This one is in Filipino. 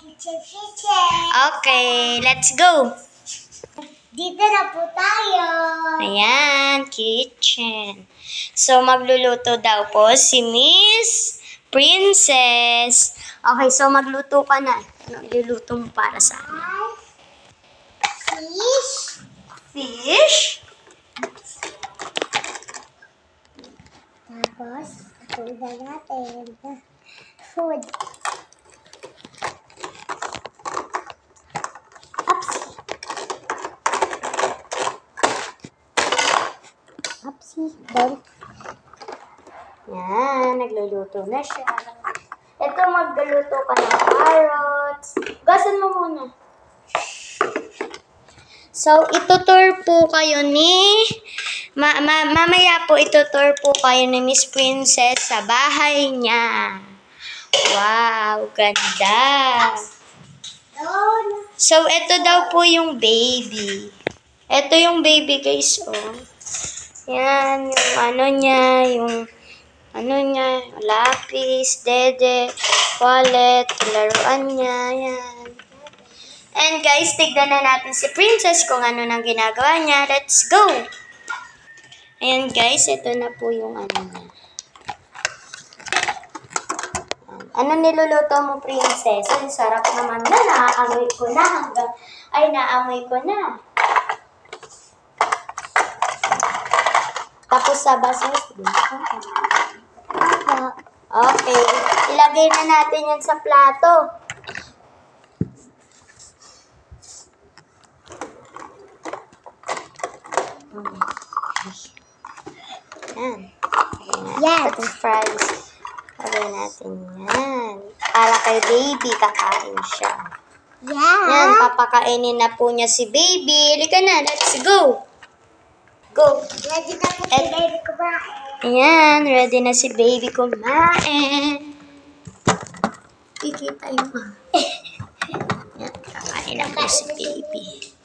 Kitchen. Okay, let's go. Dito na po tayo. Ayan, kitchen. So, magluluto daw po si Miss Princess. Okay, so magluto ka na. Anong luluto mo para sa amin? Fish. Fish? Tapos, ito natin. Food. Upsi. Then, Yan, nagluluto na siya. Ito, magluluto ka ng carrots. Gasan mo muna. So, itutur po kayo ni... mamaya po itutur po kayo ni Miss Princess sa bahay niya. Wow, ganda. So, ito daw po yung baby. Ito yung baby, guys, oh. Yan, yung ano niya, lapis, dede, wallet, laruan niya, yan. And guys, tignan na natin si Princess kung ano nang ginagawa niya. Let's go! Ayan guys, ito na po yung ano niya. Ano niluluto mo, Princess? Ang sarap naman na, naamoy ko na naamoy ko na. Tapos sa baso. Okay. Ilagay na natin yan sa plato. Yan. Yes. Itong fries. Lagay natin yan. Para kay baby, kakain siya. Yeah. Yan, papakainin na po niya si baby. Halika na, let's go. Go. Ready na po si baby kumain. Ayan, ready na si baby kumain. Kikita yung yan, kakain na po si baby.